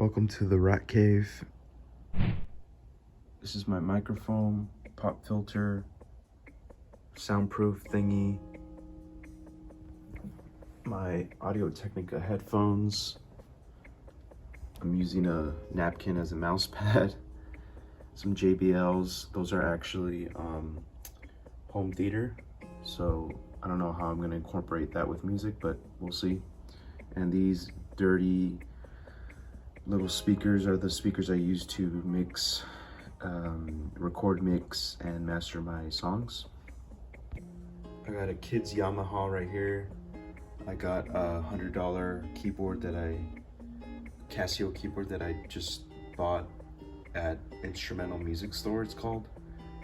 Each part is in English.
Welcome to the Ratcave. This is my microphone, pop filter, soundproof thingy, my Audio-Technica headphones. I'm using a napkin as a mouse pad, some JBLs. Those are actually home theater, so I don't know how I'm gonna incorporate that with music, but we'll see. And these dirty little speakers are the speakers I use to mix, record, mix, and master my songs. I got a kid's Yamaha right here. I got a $100 keyboard Casio keyboard that I just bought at Instrumental Music Store, it's called,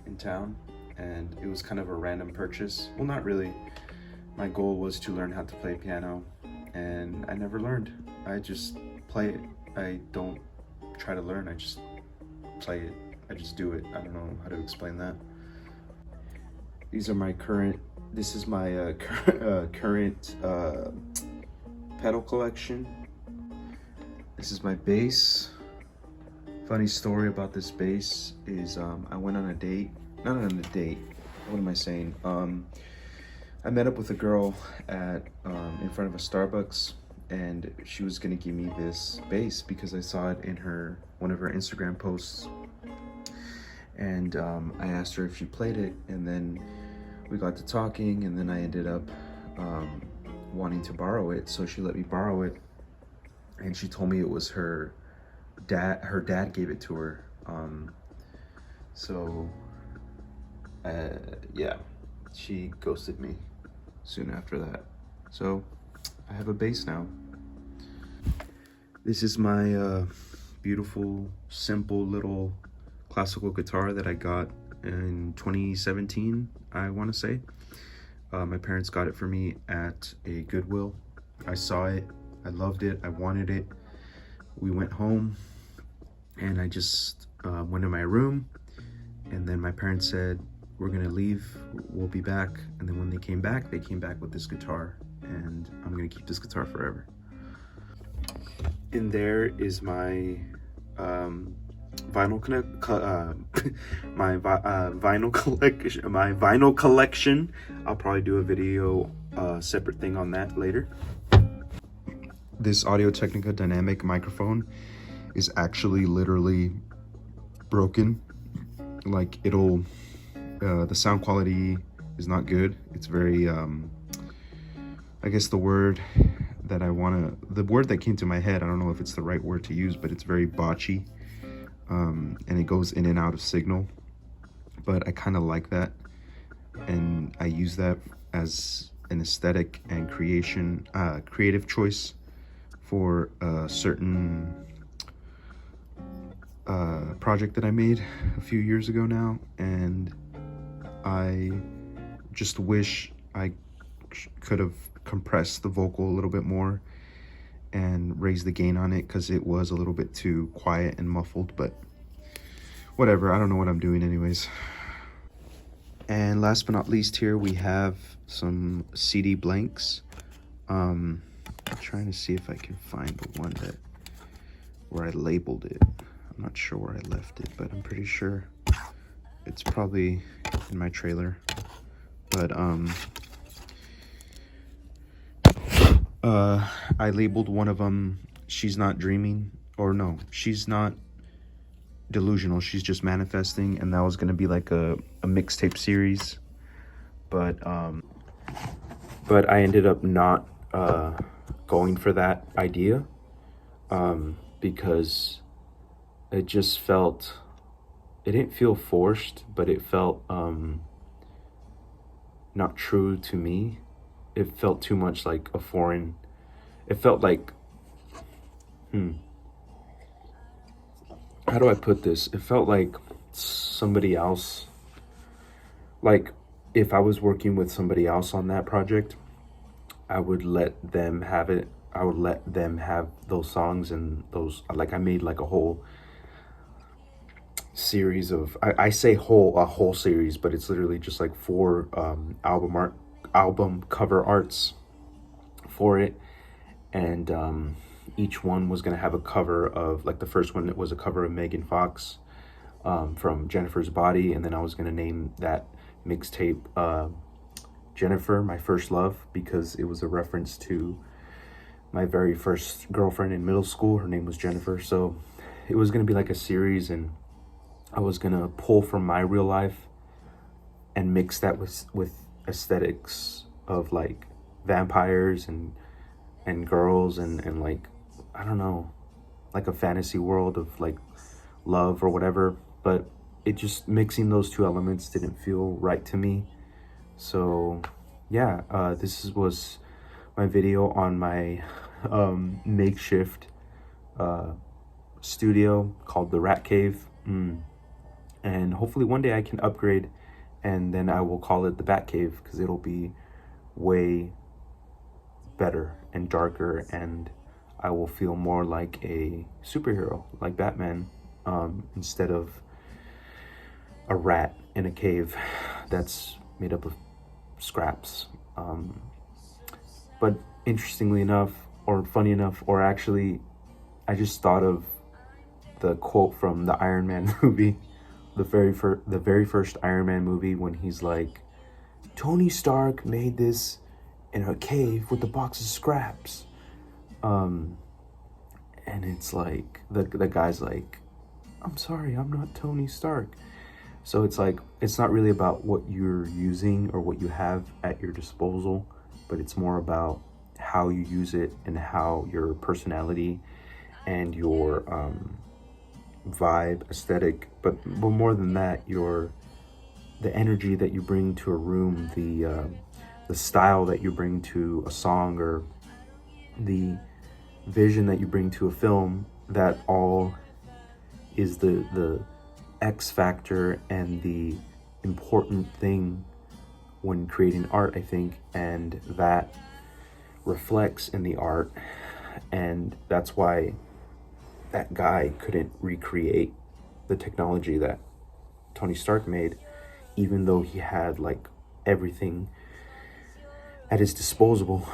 in town. And it was kind of a random purchase. Well, not really. My goal was to learn how to play piano, and I never learned. I just play it. I don't try to learn, I just play it. I just do it. I don't know how to explain that. These are my this is my current pedal collection. This is my bass. Funny story about this bass is I went on a date. Not on a date, what am I saying? I met up with a girl at in front of a Starbucks, and she was gonna give me this bass because I saw it in one of her Instagram posts. And I asked her if she played it, and then we got to talking, and then I ended up wanting to borrow it, so she let me borrow it. And she told me it was her dad gave it to her. Yeah, she ghosted me soon after that. So I have a bass now. This is my beautiful, simple little classical guitar that I got in 2017, I want to say. My parents got it for me at a Goodwill. I saw it, I loved it, I wanted it. We went home, and I just went in my room, and then my parents said, "We're gonna leave, we'll be back." And then when they came back with this guitar, and I'm gonna keep this guitar forever. In there is my vinyl collection. I'll probably do a video, separate thing on that later. This Audio-Technica dynamic microphone is actually literally broken. Like, it'll the sound quality is not good. It's very I guess the word that came to my head, I don't know if it's the right word to use, but it's very botchy, and it goes in and out of signal. But I kind of like that, and I use that as an aesthetic and creative choice for a certain project that I made a few years ago now, and I just wish I could have compressed the vocal a little bit more and raised the gain on it, because it was a little bit too quiet and muffled, but whatever, I don't know what I'm doing anyways. And last but not least, here we have some CD blanks. I'm trying to see if I can find the one where I labeled it. I'm not sure where I left it, but I'm pretty sure it's probably in my trailer. But I labeled one of them "She's Not Dreaming," or no, "She's Not Delusional, She's Just Manifesting," and that was gonna be like a mixtape series. But I ended up not going for that idea, because it just it didn't feel forced, but it felt not true to me. It felt too much like a foreign, it felt like, how do I put this? It felt like somebody else, like if I was working with somebody else on that project, I would let them have it. I would let them have those songs, and those, like, I made like a whole series of, I say a whole series, but it's literally just like 4 album cover arts for it. And each one was gonna have a cover of, like the first one, it was a cover of Megan Fox from Jennifer's Body, and then I was gonna name that mixtape Jennifer, My First Love, because it was a reference to my very first girlfriend in middle school. Her name was Jennifer. So it was gonna be like a series, and I was gonna pull from my real life and mix that with aesthetics of like vampires and girls and like, I don't know, like a fantasy world of like love or whatever. But it just, mixing those two elements didn't feel right to me. So yeah, was my video on my makeshift studio called the Ratcave. And hopefully one day I can upgrade, and then I will call it the Batcave, because it'll be way better and darker, and I will feel more like a superhero, like Batman, instead of a rat in a cave that's made up of scraps. But interestingly enough, or funny enough, or actually, I just thought of the quote from the Iron Man movie, the very first Iron Man movie, when he's like, Tony Stark made this in a cave with a box of scraps. And it's like, the guy's like, I'm sorry, I'm not Tony Stark. So it's like, it's not really about what you're using or what you have at your disposal, but it's more about how you use it and how your personality and your vibe, aesthetic, but more than that, the energy that you bring to a room, the style that you bring to a song, or the vision that you bring to a film, that all is the X factor and the important thing when creating art, I think, and that reflects in the art. And that's why that guy couldn't recreate the technology that Tony Stark made, even though he had like everything at his disposal.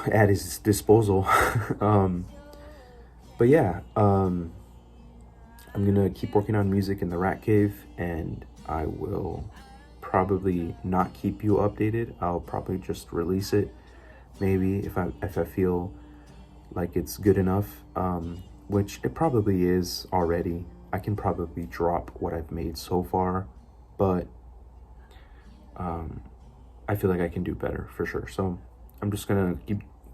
But yeah, I'm gonna keep working on music in the Ratcave, and I will probably not keep you updated. I'll probably just release it, maybe if I feel like it's good enough, which it probably is already. I can probably drop what I've made so far, but I feel like I can do better for sure. So I'm just gonna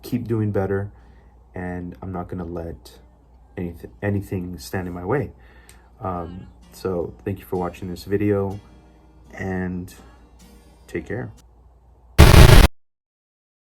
keep doing better, and I'm not gonna let anything stand in my way. So thank you for watching this video, and take care.